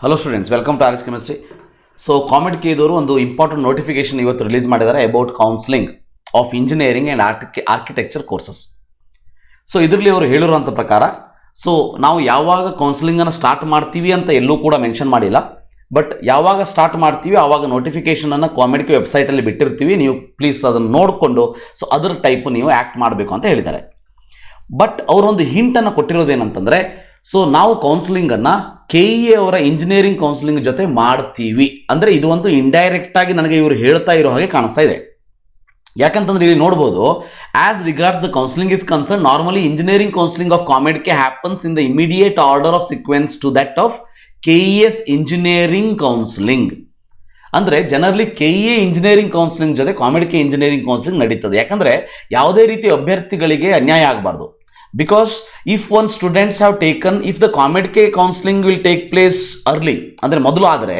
Hello students, welcome to RS chemistry. So ಕಾಮೆಡ್ ಕೇದವರು ಒಂದು ಇಂಪಾರ್ಟೆಂಟ್ ನೋಟಿಫಿಕೇಶನ್ ಇವತ್ತು ರಿಲೀಸ್ ಮಾಡಿದ್ದಾರೆ about counselling of engineering and architecture courses. So ಇದರಲ್ಲಿ ಅವರು ಹೇಳಿರುವಂಥ ಪ್ರಕಾರ ನಾವು ಯಾವಾಗ ಕೌನ್ಸಿಲಿಂಗನ್ನು ಸ್ಟಾರ್ಟ್ ಮಾಡ್ತೀವಿ ಅಂತ ಎಲ್ಲೂ ಕೂಡ ಮೆನ್ಷನ್ ಮಾಡಿಲ್ಲ. ಬಟ್ ಯಾವಾಗ ಸ್ಟಾರ್ಟ್ ಮಾಡ್ತೀವಿ ಆವಾಗ ನೋಟಿಫಿಕೇಷನನ್ನು ಕಾಮೆಡ್ ಕೆ ವೆಬ್ಸೈಟಲ್ಲಿ ಬಿಟ್ಟಿರ್ತೀವಿ, ನೀವು ಪ್ಲೀಸ್ ಅದನ್ನು ನೋಡಿಕೊಂಡು ಅದರ ಟೈಪು ನೀವು ಆ್ಯಕ್ಟ್ ಮಾಡಬೇಕು ಅಂತ ಹೇಳಿದ್ದಾರೆ. ಬಟ್ ಅವರೊಂದು ಹಿಂಟನ್ನು ಕೊಟ್ಟಿರೋದೇನಂತಂದರೆ, ನಾವು ಕೌನ್ಸಿಲಿಂಗನ್ನು KE ಅವರ ಇಂಜಿನಿಯರಿಂಗ್ ಕೌನ್ಸಿಲಿಂಗ್ ಜೊತೆ ಮಾಡ್ತೀವಿ ಅಂದರೆ ಇದು ಒಂದು ಇಂಡೈರೆಕ್ಟ್ ಆಗಿ ನನಗೆ ಇವರು ಹೇಳ್ತಾ ಇರೋ ಹಾಗೆ ಕಾಣಿಸ್ತಾ ಇದೆ. ಯಾಕಂತಂದ್ರೆ ಇಲ್ಲಿ ನೋಡ್ಬೋದು, as regards the counselling is concern, normally engineering counselling of COMEDK happens in the immediate order of sequence to that of KES engineering counselling. ಅಂದರೆ ಜನರಲಿ KE ಇಂಜಿನಿಯರಿಂಗ್ ಕೌನ್ಸಿಲಿಂಗ್ ಜೊತೆ ಕಾಮೆಡ್ ಕೆ ಇಂಜಿನಿಯರಿಂಗ್ ಕೌನ್ಸಿಲಿಂಗ್ ನಡೀತದೆ. ಯಾಕಂದರೆ ಯಾವುದೇ ರೀತಿ ಅಭ್ಯರ್ಥಿಗಳಿಗೆ ಅನ್ಯಾಯ ಆಗಬಾರ್ದು. Because if one students have taken, if the Comed K counseling will take place early, ಅಂದರೆ ಮೊದಲು ಆದರೆ,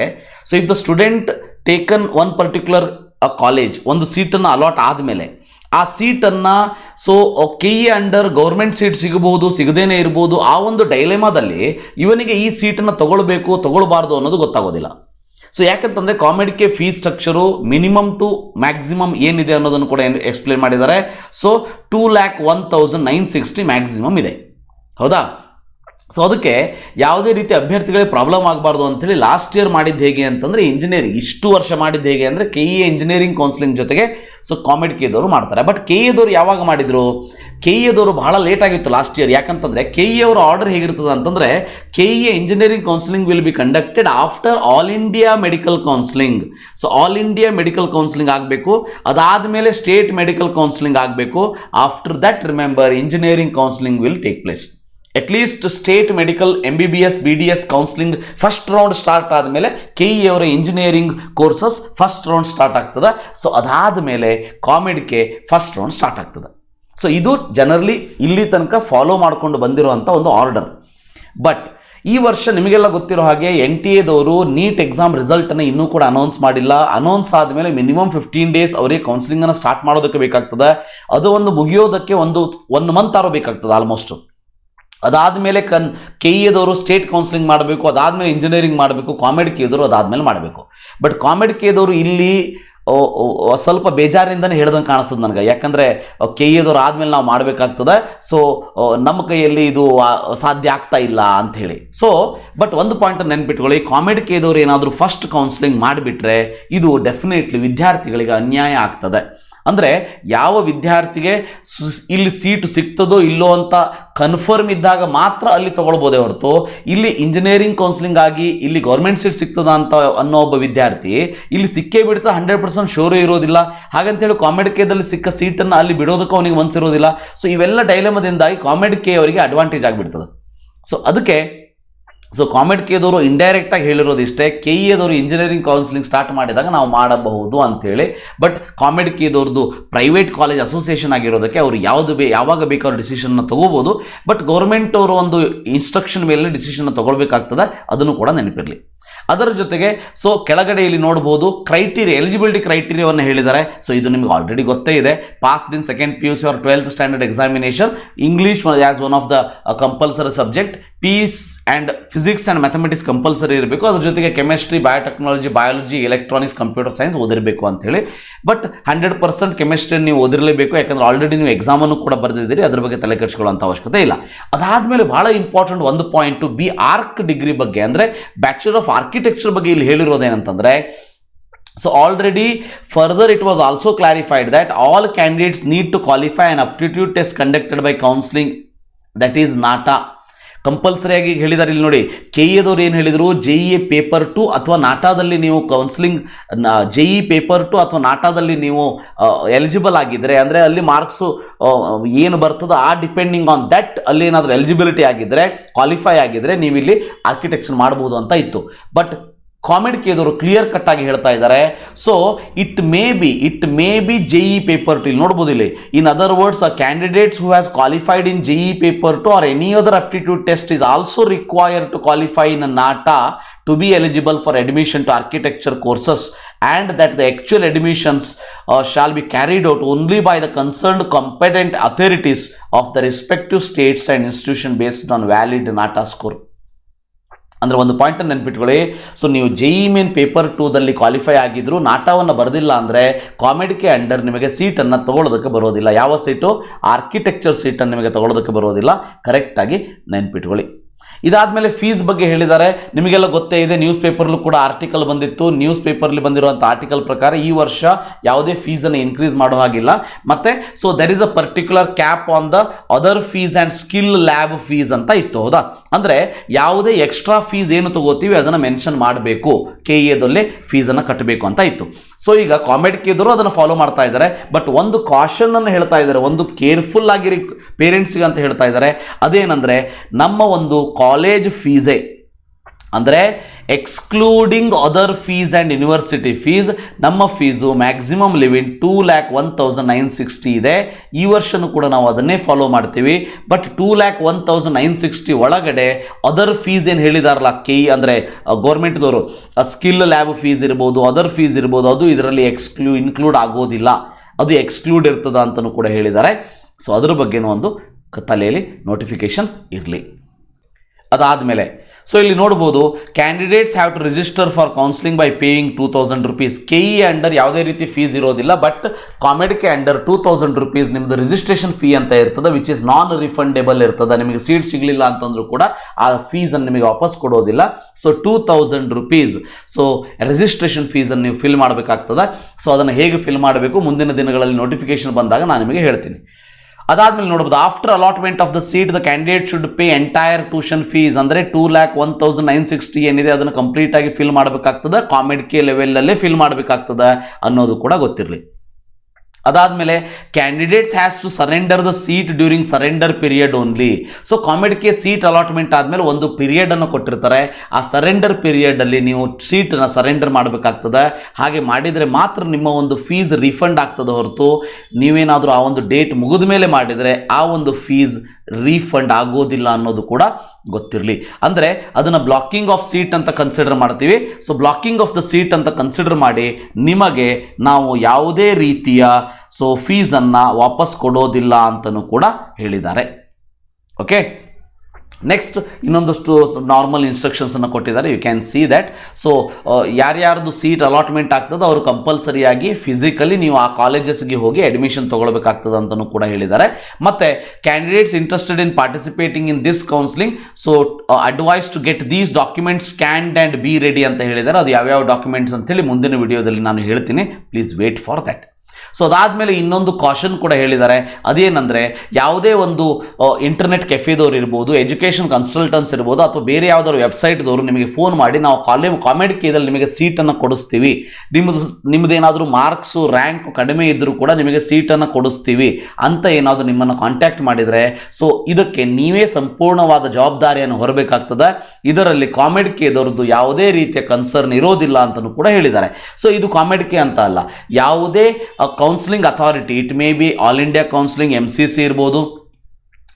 so if the student taken one particular college ಒಂದು ಸೀಟನ್ನು ಅಲಾಟ್ ಆದಮೇಲೆ ಆ ಸೀಟನ್ನು KE ಅಂಡರ್ ಗೌರ್ಮೆಂಟ್ ಸೀಟ್ ಸಿಗಬಹುದು, ಸಿಗದೇನೆ ಇರ್ಬೋದು, ಆ ಒಂದು ಡೈಲೆಮಾದಲ್ಲಿ ಇವನಿಗೆ ಈ ಸೀಟನ್ನು ತಗೊಳ್ಬಾರ್ದು ಅನ್ನೋದು ಗೊತ್ತಾಗೋದಿಲ್ಲ. ಸೊ ಯಾಕಂತಂದರೆ COMEDK fees structure minimum to maximum ಏನಿದೆ ಅನ್ನೋದನ್ನು ಕೂಡ ಎಕ್ಸ್ಪ್ಲೇನ್ ಮಾಡಿದ್ದಾರೆ. ಸೊ 2,01,960 ಮ್ಯಾಕ್ಸಿಮಮ್ ಇದೆ, ಹೌದಾ? ಸೊ ಅದಕ್ಕೆ ಯಾವುದೇ ರೀತಿ ಅಭ್ಯರ್ಥಿಗಳಿಗೆ ಪ್ರಾಬ್ಲಮ್ ಆಗಬಾರ್ದು ಅಂಥೇಳಿ ಲಾಸ್ಟ್ ಇಯರ್ ಮಾಡಿದ್ದು ಹೇಗೆ ಅಂತಂದರೆ, ಇಂಜಿನಿಯರಿಂಗ್ ಇಷ್ಟು ವರ್ಷ ಮಾಡಿದ್ದು ಹೇಗೆ ಅಂದರೆ KE ಇಂಜಿನಿಯರಿಂಗ್ ಕೌನ್ಸಿಲಿಂಗ್ ಜೊತೆಗೆ ಕಾಮೆಡ್ ಕೆದವರು ಮಾಡ್ತಾರೆ. ಬಟ್ KEದವರು ಯಾವಾಗ ಮಾಡಿದರು? KEದವರು ಬಹಳ ಲೇಟ್ ಆಗಿತ್ತು ಲಾಸ್ಟ್ ಇಯರ್. ಯಾಕಂತಂದರೆ KE ಅವರ ಆರ್ಡರ್ ಹೇಗಿರ್ತದೆ ಅಂತಂದರೆ, KE engineering counselling will be conducted after all India medical counselling. So all India medical counselling ಆಗಬೇಕು, ಅದಾದಮೇಲೆ ಸ್ಟೇಟ್ ಮೆಡಿಕಲ್ ಕೌನ್ಸಿಲಿಂಗ್ ಆಗಬೇಕು. After that remember engineering counselling will take place. At least state medical MBBS BDS counselling first round start ಆದಮೇಲೆ KE ಅವರ engineering courses first round start ಆಗ್ತದೆ. So ಅದಾದ ಮೇಲೆ ಕಾಮೆಡ್ K first round start ಆಗ್ತದೆ. So ಇದು generally ಇಲ್ಲಿ ತನಕ ಫಾಲೋ ಮಾಡಿಕೊಂಡು ಬಂದಿರುವಂಥ ಒಂದು ಆರ್ಡರ್. ಬಟ್ ಈ ವರ್ಷ ನಿಮಗೆಲ್ಲ ಗೊತ್ತಿರೋ ಹಾಗೆ NTA ನೀಟ್ ಎಕ್ಸಾಮ್ ರಿಸಲ್ಟನ್ನು ಇನ್ನೂ ಕೂಡ ಅನೌನ್ಸ್ ಮಾಡಿಲ್ಲ. ಅನೌನ್ಸ್ ಆದಮೇಲೆ ಮಿನಿಮಮ್ 15 ಡೇಸ್ ಅವರಿಗೆ ಕೌನ್ಸಿಲಿಂಗನ್ನು ಸ್ಟಾರ್ಟ್ ಮಾಡೋದಕ್ಕೆ ಬೇಕಾಗ್ತದೆ. ಅದು ಒಂದು ಮುಗಿಯೋದಕ್ಕೆ ಒಂದು ಮಂತ್ ಆರೋ ಬೇಕಾಗ್ತದೆ ಆಲ್ಮೋಸ್ಟ್. ಅದಾದಮೇಲೆ KEದವರು ಸ್ಟೇಟ್ ಕೌನ್ಸಿಲಿಂಗ್ ಮಾಡಬೇಕು, ಅದಾದಮೇಲೆ ಇಂಜಿನಿಯರಿಂಗ್ ಮಾಡಬೇಕು, ಕಾಮೆಡ್ ಕೆದವರು ಅದಾದಮೇಲೆ ಮಾಡಬೇಕು. ಬಟ್ ಕಾಮೆಡ್ ಕೆದವರು ಇಲ್ಲಿ ಸ್ವಲ್ಪ ಬೇಜಾರಿಂದನೇ ಹೇಳ್ದಂಗೆ ಕಾಣಿಸ್ತದೆ ನನಗೆ. ಯಾಕಂದರೆ KEದವರು ಆದಮೇಲೆ ನಾವು ಮಾಡಬೇಕಾಗ್ತದೆ, ಸೊ ನಮ್ಮ ಕೈಯಲ್ಲಿ ಇದು ಸಾಧ್ಯ ಆಗ್ತಾ ಇಲ್ಲ ಅಂಥೇಳಿ. ಸೊ ಬಟ್ ಒಂದು ಪಾಯಿಂಟ್ ನೆನ್ಪಿಟ್ಕೊಳ್ಳಿ, ಕಾಮೆಡ್ ಕೆದವರು ಏನಾದರೂ ಫಸ್ಟ್ ಕೌನ್ಸಿಲಿಂಗ್ ಮಾಡಿಬಿಟ್ರೆ ಇದು ಡೆಫಿನೆಟ್ಲಿ ವಿದ್ಯಾರ್ಥಿಗಳಿಗೆ ಅನ್ಯಾಯ ಆಗ್ತದೆ. ಅಂದರೆ ಯಾವ ವಿದ್ಯಾರ್ಥಿಗೆ ಇಲ್ಲಿ ಸೀಟು ಸಿಗ್ತದೋ ಇಲ್ಲೋ ಅಂತ ಕನ್ಫರ್ಮ್ ಇದ್ದಾಗ ಮಾತ್ರ ಅಲ್ಲಿ ತೊಗೊಳ್ಬೋದೇ ಹೊರತು, ಇಲ್ಲಿ ಇಂಜಿನಿಯರಿಂಗ್ ಕೌನ್ಸಿಲಿಂಗ್ ಆಗಿ ಇಲ್ಲಿ ಗೌರ್ಮೆಂಟ್ ಸೀಟ್ ಸಿಗ್ತದ ಅಂತ ಅನ್ನೋ ಒಬ್ಬ ವಿದ್ಯಾರ್ಥಿ ಇಲ್ಲಿ ಸಿಕ್ಕೇ ಬಿಡ್ತಾ 100% ಶೋರೇ ಇರೋದಿಲ್ಲ. ಹಾಗಂತೇಳಿ ಕಾಮೆಡ್ ಕೆದಲ್ಲಿ ಸಿಕ್ಕ ಸೀಟನ್ನು ಅಲ್ಲಿ ಬಿಡೋದಕ್ಕೆ ಅವನಿಗೆ ಮನಸ್ಸಿರೋದಿಲ್ಲ. ಸೊ ಇವೆಲ್ಲ ಡೈಲೆಮದಿಂದಾಗಿ ಕಾಮೆಡ್ ಕೆ ಅವರಿಗೆ ಅಡ್ವಾಂಟೇಜ್ ಆಗಿಬಿಡ್ತದೆ. ಸೊ ಅದಕ್ಕೆ ಕಾಮೆಡ್ ಕೆದವರು ಇಂಡೈರೆಕ್ಟಾಗಿ ಹೇಳಿರೋದು ಇಷ್ಟೇ, KEದವರು ಇಂಜಿನಿಯರಿಂಗ್ ಕೌನ್ಸಿಲಿಂಗ್ ಸ್ಟಾರ್ಟ್ ಮಾಡಿದಾಗ ನಾವು ಮಾಡಬಹುದು ಅಂಥೇಳಿ. ಬಟ್ ಕಾಮೆಡ್ ಕೆದವ್ರದ್ದು ಪ್ರೈವೇಟ್ ಕಾಲೇಜ್ ಅಸೋಸಿಯೇಷನ್ ಆಗಿರೋದಕ್ಕೆ ಅವರು ಯಾವಾಗ ಬೇಕಾದ್ರೂ ಡಿಸಿಷನ್ನ ತೊಗೋಬೋದು. ಬಟ್ ಗೌರ್ಮೆಂಟ್ ಅವರು ಒಂದು ಇನ್ಸ್ಟ್ರಕ್ಷನ್ ಮೇಲೆ ಡಿಸಿಷನ್ನ ತೊಗೊಳ್ಬೇಕಾಗ್ತದೆ, ಅದನ್ನು ಕೂಡ ನೆನಪಿರಲಿ. ಅದರ ಜೊತೆಗೆ ಕೆಳಗಡೆ ಇಲ್ಲಿ ನೋಡ್ಬೋದು ಎಲಿಜಿಬಿಲಿಟಿ ಕ್ರೈಟೀರಿಯಾವನ್ನು ಹೇಳಿದ್ದಾರೆ. ಸೊ ಇದು ನಿಮಗೆ ಆಲ್ರೆಡಿ ಗೊತ್ತೇ ಇದೆ. Passed in second PUC or 12th standard examination, English as one of the compulsory subject, piece and physics and mathematics compulsory ಇರಬೇಕು. ಅದ್ರ ಜೊತೆಗೆ chemistry, biotechnology, biology, electronics, computer science ಓದಿರಬೇಕು ಅಂತೇಳಿ. ಬಟ್ 100% ಕೆಮಿಸ್ಟ್ರಿ ನೀವು ಓದಿರಲೇಬೇಕು, ಯಾಕಂದರೆ ಆಲ್ರೆಡಿ ನೀವು ಎಕ್ಸಾಮನ್ನು ಕೂಡ ಬರೆದಿದ್ದೀರಿ, ಅದ್ರ ಬಗ್ಗೆ ತಲೆ ಕೆಡಿಸ್ಕೊಳ್ಳೋಂಥ ಅವಶ್ಯಕತೆ ಇಲ್ಲ. ಅದಾದಮೇಲೆ ಭಾಳ ಇಂಪಾರ್ಟೆಂಟ್ ಒಂದು ಪಾಯಿಂಟು BArch ಡಿಗ್ರಿ ಬಗ್ಗೆ, ಅಂದರೆ ಬ್ಯಾಚುಲರ್ ಆಫ್ ಆರ್ಕಿಟೆಕ್ಚರ್ ಬಗ್ಗೆ ಇಲ್ಲಿ ಹೇಳಿರೋದೇನಂತಂದರೆ, so already further it was also clarified that all candidates need to qualify an aptitude test conducted by counseling, that is NATA. ಕಂಪಲ್ಸರಿಯಾಗಿ ಹೇಳಿದ್ದಾರೆ ಇಲ್ಲಿ ನೋಡಿ. KEದವ್ರು ಏನು ಹೇಳಿದರು, JEE ಪೇಪರ್ 2 ಅಥವಾ ನಾಟಾದಲ್ಲಿ ನೀವು ಕೌನ್ಸಿಲಿಂಗ್ JEE ಪೇಪರ್ 2 ಅಥವಾ ನಾಟಾದಲ್ಲಿ ನೀವು ಎಲಿಜಿಬಲ್ ಆಗಿದ್ದರೆ, ಅಂದರೆ ಅಲ್ಲಿ ಮಾರ್ಕ್ಸು ಏನು ಬರ್ತದೋ ಆ ಡಿಪೆಂಡಿಂಗ್ ಆನ್ ದಟ್ ಅಲ್ಲಿ ಏನಾದರೂ ಎಲಿಜಿಬಿಲಿಟಿ ಆಗಿದ್ದರೆ, ಕ್ವಾಲಿಫೈ ಆಗಿದ್ದರೆ ನೀವು ಇಲ್ಲಿ ಆರ್ಕಿಟೆಕ್ಚರ್ ಮಾಡ್ಬೋದು ಅಂತ ಇತ್ತು. ಬಟ್ ಕಾಮೆಡ್ ಕೆದವರು ಕ್ಲಿಯರ್ ಕಟ್ ಆಗಿ ಹೇಳ್ತಾ ಇದ್ದಾರೆ, so it may be JEE paper 2. ಇಲ್ಲಿ ನೋಡ್ಬೋದು ಇಲ್ಲಿ, in other words, candidates who has qualified in JEE paper 2 or any other aptitude test is also required to qualify in NATA to be eligible for admission to architecture courses, and that the actual admissions shall be carried out only by the concerned competent authorities of the respective states and institution based on valid NATA score. ಅಂದರೆ ಒಂದು ಪಾಯಿಂಟನ್ನು ನೆನ್ಪಿಟ್ಕೊಳ್ಳಿ. So ನೀವು JEE main paper 2ದಲ್ಲಿ qualify ಆಗಿದ್ರು ನಾಟಾವನ್ನು ಬರೆದಿಲ್ಲ ಅಂದರೆ COMEDK under ನಿಮಗೆ ಸೀಟನ್ನು ತಗೊಳ್ಳೋದಕ್ಕೆ ಬರೋದಿಲ್ಲ. ಯಾವ ಸೀಟು? ಆರ್ಕಿಟೆಕ್ಚರ್ ಸೀಟನ್ನು ನಿಮಗೆ ತಗೊಳ್ಳೋದಕ್ಕೆ ಬರೋದಿಲ್ಲ. ಕರೆಕ್ಟಾಗಿ ನೆನ್ಪಿಟ್ಕೊಳ್ಳಿ. ಇದಾದಮೇಲೆ ಫೀಸ್ ಬಗ್ಗೆ ಹೇಳಿದ್ದಾರೆ. ನಿಮಗೆಲ್ಲ ಗೊತ್ತೇ ಇದೆ, ನ್ಯೂಸ್ ಪೇಪರ್ಲು ಕೂಡ ಆರ್ಟಿಕಲ್ ಬಂದಿತ್ತು. ನ್ಯೂಸ್ ಪೇಪರ್ಲಿ ಬಂದಿರುವಂಥ ಆರ್ಟಿಕಲ್ ಪ್ರಕಾರ ಈ ವರ್ಷ ಯಾವುದೇ ಫೀಸನ್ನು ಇನ್ಕ್ರೀಸ್ ಮಾಡೋ ಹಾಗಿಲ್ಲ. ಮತ್ತು so there is a particular cap on the other fees and skill lab fees ಅಂತ ಇತ್ತು. ಹೌದಾ? ಅಂದರೆ ಯಾವುದೇ ಎಕ್ಸ್ಟ್ರಾ ಫೀಸ್ ಏನು ತಗೋತೀವಿ ಅದನ್ನು ಮೆನ್ಷನ್ ಮಾಡಬೇಕು, KEAದಲ್ಲಿ ಫೀಸನ್ನು ಕಟ್ಟಬೇಕು ಅಂತ ಇತ್ತು. ಸೊ ಈಗ ಕಾಮೆಡ್ಕೆದವರು ಅದನ್ನು ಫಾಲೋ ಮಾಡ್ತಾ ಇದ್ದಾರೆ. ಬಟ್ ಒಂದು ಕಾಷನ್ ಅನ್ನು ಹೇಳ್ತಾ ಇದ್ದಾರೆ, ಒಂದು ಕೇರ್ಫುಲ್ ಆಗಿರಿ ಪೇರೆಂಟ್ಸ್ಗೆ ಅಂತ ಹೇಳ್ತಾ ಇದ್ದಾರೆ. ಅದೇನೆಂದರೆ ನಮ್ಮ ಒಂದು ಕಾಲೇಜ್ ಫೀಸೇ ಅಂದರೆ excluding other fees and university fees, ನಮ್ಮ ಫೀಸು ಮ್ಯಾಕ್ಸಿಮಮ್ ಲಿಮಿಟ್ 2,01,960 ಇದೆ. ಈ ವರ್ಷನೂ ಕೂಡ ನಾವು ಅದನ್ನೇ ಫಾಲೋ ಮಾಡ್ತೀವಿ. ಬಟ್ 2,01,960 ಒಳಗಡೆ ಅದರ್ ಫೀಸ್ ಏನು ಹೇಳಿದಾರಲ್ಲ KE ಅಂದರೆ ಗೌರ್ಮೆಂಟ್ದವರು, ಸ್ಕಿಲ್ ಲ್ಯಾಬ್ ಫೀಸ್ ಇರ್ಬೋದು, ಅದರ್ ಫೀಸ್ ಇರ್ಬೋದು, ಅದು ಇದರಲ್ಲಿ ಇನ್ಕ್ಲೂಡ್ ಆಗೋದಿಲ್ಲ, ಅದು ಎಕ್ಸ್ಕ್ಲೂಡ್ ಇರ್ತದ ಅಂತಲೂ ಕೂಡ ಹೇಳಿದ್ದಾರೆ. ಸೊ ಅದ್ರ ಬಗ್ಗೆನೂ ಒಂದು ತಲೆಯಲ್ಲಿ ನೋಟಿಫಿಕೇಶನ್ ಇರಲಿ. ಅದಾದಮೇಲೆ ಸೊ ಇಲ್ಲಿ ನೋಡ್ಬೋದು, candidates have to register for counselling by paying 2,000 rupees. KE under ಯಾವುದೇ ರೀತಿ ಫೀಸ್ ಇರೋದಿಲ್ಲ. ಬಟ್ ಕಾಮೆಡ್ಕೆ ಅಂಡರ್ 2,000 rupees ನಿಮ್ಮದು ರಿಜಿಸ್ಟ್ರೇಷನ್ ಫೀ ಅಂತ ಇರ್ತದೆ, ವಿಚ್ ಇಸ್ ನಾನ್ ರಿಫಂಡೇಬಲ್ ಇರ್ತದೆ. ನಿಮಗೆ ಸೀಟ್ ಸಿಗಲಿಲ್ಲ ಅಂತಂದ್ರೂ ಕೂಡ ಆ ಫೀಸನ್ನು ನಿಮಗೆ ವಾಪಸ್ ಕೊಡೋದಿಲ್ಲ. So 2,000 rupees. ಸೊ ರಿಜಿಸ್ಟ್ರೇಷನ್ ಫೀಸನ್ನು ನೀವು ಫಿಲ್ ಮಾಡಬೇಕಾಗ್ತದೆ. ಸೊ ಅದನ್ನು ಹೇಗೆ ಫಿಲ್ ಮಾಡಬೇಕು ಮುಂದಿನ ದಿನಗಳಲ್ಲಿ ನೋಟಿಫಿಕೇಶನ್ ಬಂದಾಗ ನಾನು ನಿಮಗೆ ಹೇಳ್ತೀನಿ. ಅದಾದ್ಮೇಲೆ ನೋಡ್ಬೋದು, after allotment of the seat the candidate should pay entire tuition fees. ಅಂದರೆ 2,01,960 ಏನಿದೆ ಅದನ್ನು ಕಂಪ್ಲೀಟ್ ಆಗಿ ಫಿಲ್ ಮಾಡಬೇಕಾಗ್ತದೆ, ಕಾಮೆಡ್ಕೆ ಲೆವೆಲಲ್ಲೇ ಫಿಲ್ ಮಾಡಬೇಕಾಗ್ತದೆ ಅನ್ನೋದು ಕೂಡ ಗೊತ್ತಿರಲಿ. ಅದಾದಮೇಲೆ candidates has to surrender the seat during surrender period only. So COMEDK seat allotment ಆದಮೇಲೆ ಒಂದು ಪೀರಿಯಡನ್ನು ಕೊಟ್ಟಿರ್ತಾರೆ. ಆ ಸರೆಂಡರ್ ಪೀರಿಯಡಲ್ಲಿ ನೀವು ಸೀಟನ್ನು ಸರೆಂಡರ್ ಮಾಡಬೇಕಾಗ್ತದೆ. ಹಾಗೆ ಮಾಡಿದರೆ ಮಾತ್ರ ನಿಮ್ಮ ಒಂದು ಫೀಸ್ ರಿಫಂಡ್ ಆಗ್ತದೆ ಹೊರತು ನೀವೇನಾದರೂ ಆ ಒಂದು ಡೇಟ್ ಮುಗಿದ ಮೇಲೆ ಮಾಡಿದರೆ ಆ ಒಂದು ಫೀಸ್ ರೀಫಂಡ್ ಆಗೋದಿಲ್ಲ ಅನ್ನೋದು ಕೂಡ ಗೊತ್ತಿರಲಿ. ಅಂದರೆ ಅದನ್ನು ಬ್ಲಾಕಿಂಗ್ ಆಫ್ ಸೀಟ್ ಅಂತ ಕನ್ಸಿಡರ್ ಮಾಡ್ತೀವಿ. So blocking of the seat ಅಂತ ಕನ್ಸಿಡರ್ ಮಾಡಿ ನಿಮಗೆ ನಾವು ಯಾವುದೇ ರೀತಿಯ ಸೊ ಫೀಸನ್ನು ವಾಪಸ್ ಕೊಡೋದಿಲ್ಲ ಅಂತಲೂ ಕೂಡ ಹೇಳಿದ್ದಾರೆ. ಓಕೆ, ನೆಕ್ಸ್ಟ್ ಇನ್ನೊಂದಷ್ಟು ನಾರ್ಮಲ್ ಇನ್ಸ್ಟ್ರಕ್ಷನ್ಸನ್ನು ಕೊಟ್ಟಿದ್ದಾರೆ. You can see that. So ಯಾರ್ಯಾರ್ದು ಸೀಟ್ ಅಲಾಟ್ಮೆಂಟ್ ಆಗ್ತದೆ ಅವರು ಕಂಪಲ್ಸರಿಯಾಗಿ ಫಿಸಿಕಲಿ ನೀವು ಆ ಕಾಲೇಜಸ್ಗೆ ಹೋಗಿ ಅಡ್ಮಿಷನ್ ತೊಗೊಳ್ಬೇಕಾಗ್ತದೆ ಅಂತಲೂ ಕೂಡ ಹೇಳಿದ್ದಾರೆ. ಮತ್ತು candidates interested in participating in this counselling so advise to get these documents scanned and be ready ಅಂತ ಹೇಳಿದ್ದಾರೆ. ಅದು ಯಾವ್ಯಾವ ಡಾಕ್ಯುಮೆಂಟ್ಸ್ ಅಂತೇಳಿ ಮುಂದಿನ ವಿಡಿಯೋದಲ್ಲಿ ನಾನು ಹೇಳ್ತೀನಿ. Please wait for that. So ಅದಾದಮೇಲೆ ಇನ್ನೊಂದು ಕಾಷನ್ ಕೂಡ ಹೇಳಿದ್ದಾರೆ. ಅದೇನೆಂದರೆ ಯಾವುದೇ ಒಂದು ಇಂಟರ್ನೆಟ್ ಕೆಫೆದವ್ರು ಇರ್ಬೋದು, ಎಜುಕೇಷನ್ ಕನ್ಸಲ್ಟನ್ಸ್ ಇರ್ಬೋದು, ಅಥವಾ ಬೇರೆ ಯಾವುದಾದ್ರು ವೆಬ್ಸೈಟ್ದವರು ನಿಮಗೆ ಫೋನ್ ಮಾಡಿ ನಾವು ಕಾಮೆಡ್ಕೆದಲ್ಲಿ ನಿಮಗೆ ಸೀಟನ್ನು ಕೊಡಿಸ್ತೀವಿ, ನಿಮ್ಮದೇನಾದರೂ ಮಾರ್ಕ್ಸು ರ್ಯಾಂಕು ಕಡಿಮೆ ಇದ್ದರೂ ಕೂಡ ನಿಮಗೆ ಸೀಟನ್ನು ಕೊಡಿಸ್ತೀವಿ ಅಂತ ಏನಾದರೂ ನಿಮ್ಮನ್ನು ಕಾಂಟ್ಯಾಕ್ಟ್ ಮಾಡಿದರೆ ಸೊ ಇದಕ್ಕೆ ನೀವೇ ಸಂಪೂರ್ಣವಾದ ಜವಾಬ್ದಾರಿಯನ್ನು ಹೊರಬೇಕಾಗ್ತದೆ. ಇದರಲ್ಲಿ ಕಾಮೆಡ್ಕೆದವ್ರದ್ದು ಯಾವುದೇ ರೀತಿಯ ಕನ್ಸರ್ನ್ ಇರೋದಿಲ್ಲ ಅಂತಲೂ ಕೂಡ ಹೇಳಿದ್ದಾರೆ. ಸೊ ಇದು ಕಾಮೆಡ್ಕೆ ಅಂತ ಅಲ್ಲ, ಯಾವುದೇ counselling authority, it may B all India counselling MCC ಇರ್ಬೋದು,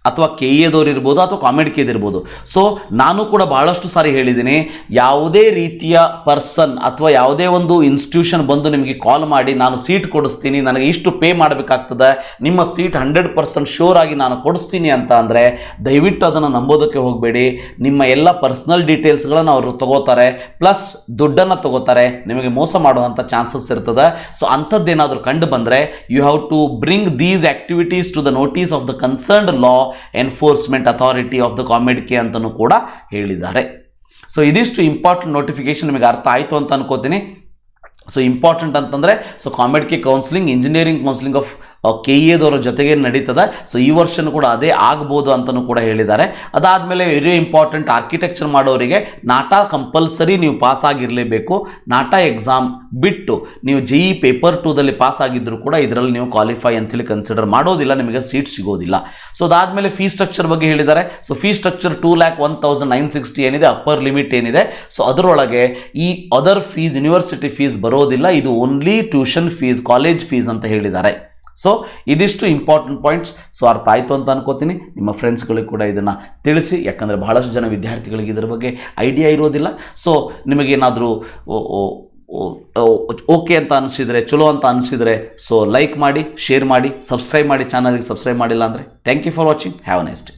ಅಥವಾ KEAದವ್ರು ಇರ್ಬೋದು, ಅಥವಾ ಕಾಮೆಡ್ಕೆದು ಇರ್ಬೋದು. ಸೊ ನಾನು ಕೂಡ ಬಹಳಷ್ಟು ಸಾರಿ ಹೇಳಿದ್ದೀನಿ, ಯಾವುದೇ ರೀತಿಯ ಪರ್ಸನ್ ಅಥವಾ ಯಾವುದೇ ಒಂದು ಇನ್ಸ್ಟಿಟ್ಯೂಷನ್ ಬಂದು ನಿಮಗೆ ಕಾಲ್ ಮಾಡಿ ನಾನು ಸೀಟ್ ಕೊಡಿಸ್ತೀನಿ, ನನಗೆ ಇಷ್ಟು ಪೇ ಮಾಡಬೇಕಾಗ್ತದೆ, ನಿಮ್ಮ ಸೀಟ್ 100% ಶೋರ್ ಆಗಿ ನಾನು ಕೊಡಿಸ್ತೀನಿ ಅಂತ ಅಂದರೆ ದಯವಿಟ್ಟು ಅದನ್ನು ನಂಬೋದಕ್ಕೆ ಹೋಗಬೇಡಿ. ನಿಮ್ಮ ಎಲ್ಲ ಪರ್ಸನಲ್ ಡೀಟೇಲ್ಸ್ಗಳನ್ನು ಅವರು ತಗೋತಾರೆ, ಪ್ಲಸ್ ದುಡ್ಡನ್ನು ತಗೋತಾರೆ, ನಿಮಗೆ ಮೋಸ ಮಾಡುವಂಥ ಚಾನ್ಸಸ್ ಇರ್ತದೆ. ಸೊ ಅಂಥದ್ದೇನಾದರೂ ಕಂಡು ಬಂದರೆ you have to bring these activities to the notice of the concerned law enforcement authority of the COMEDK ಅಂತಲೂ ಕೂಡ ಹೇಳಿದ್ದಾರೆ. ಸೊ ಇದಿಷ್ಟು ಇಂಪಾರ್ಟೆಂಟ್ ನೋಟಿಫಿಕೇಶನ್ ನಿಮಗೆ ಅರ್ಥ ಆಯಿತು ಅಂತ ಅನ್ಕೋತೀನಿ. ಸೊ ಇಂಪಾರ್ಟೆಂಟ್ ಅಂತಂದರೆ so COMEDK counselling engineering counselling of KEAದವರ ಜೊತೆಗೆ ನಡೀತದೆ. ಸೊ ಈ ವರ್ಷನೂ ಕೂಡ ಅದೇ ಆಗ್ಬೋದು ಅಂತಲೂ ಕೂಡ ಹೇಳಿದ್ದಾರೆ. ಅದಾದಮೇಲೆ ವೆರಿ ಇಂಪಾರ್ಟೆಂಟ್, ಆರ್ಕಿಟೆಕ್ಚರ್ ಮಾಡೋರಿಗೆ ನಾಟಾ ಕಂಪಲ್ಸರಿ ನೀವು ಪಾಸ್ ಆಗಿರಲೇಬೇಕು. ನಾಟಾ ಎಕ್ಸಾಮ್ ಬಿಟ್ಟು ನೀವು JEE ಪೇಪರ್ 2ದಲ್ಲಿ ಪಾಸ್ ಆಗಿದ್ದರೂ ಕೂಡ ಇದರಲ್ಲಿ ನೀವು ಕ್ವಾಲಿಫೈ ಅಂತೇಳಿ ಕನ್ಸಿಡರ್ ಮಾಡೋದಿಲ್ಲ, ನಿಮಗೆ ಸೀಟ್ ಸಿಗೋದಿಲ್ಲ. ಸೊ ಅದಾದಮೇಲೆ ಫೀಸ್ ಸ್ಟ್ರಕ್ಚರ್ ಬಗ್ಗೆ ಹೇಳಿದ್ದಾರೆ. ಸೊ ಫೀಸ್ ಸ್ಟ್ರಕ್ಚರ್ 2,01,960 ಏನಿದೆ ಅಪ್ಪರ್ ಲಿಮಿಟ್ ಏನಿದೆ, ಸೊ ಅದರೊಳಗೆ ಈ ಅದರ್ ಫೀಸ್ ಯೂನಿವರ್ಸಿಟಿ ಫೀಸ್ ಬರೋದಿಲ್ಲ, ಇದು only tuition fees, college fees ಅಂತ ಹೇಳಿದ್ದಾರೆ. ಸೊ ಇದಿಷ್ಟು ಇಂಪಾರ್ಟೆಂಟ್ ಪಾಯಿಂಟ್ಸ್. ಸೊ ಅರ್ಥ ಆಯಿತು ಅಂತ ಅನ್ಕೋತೀನಿ. ನಿಮ್ಮ ಫ್ರೆಂಡ್ಸ್ಗಳಿಗೆ ಕೂಡ ಇದನ್ನು ತಿಳಿಸಿ, ಯಾಕಂದರೆ ಬಹಳಷ್ಟು ಜನ ವಿದ್ಯಾರ್ಥಿಗಳಿಗೆ ಇದರ ಬಗ್ಗೆ ಐಡಿಯಾ ಇರೋದಿಲ್ಲ. ಸೊ ನಿಮಗೇನಾದರೂ ಓಕೆ ಅಂತ ಅನಿಸಿದರೆ, ಚಲೋ ಅಂತ ಅನಿಸಿದರೆ ಸೊ ಲೈಕ್ ಮಾಡಿ, ಶೇರ್ ಮಾಡಿ, ಸಬ್ಸ್ಕ್ರೈಬ್ ಮಾಡಿ, ಚಾನಲ್ಗೆ ಸಬ್ಸ್ಕ್ರೈಬ್ ಮಾಡಿಲ್ಲ ಅಂದರೆ thank you for watching. Have a nice day.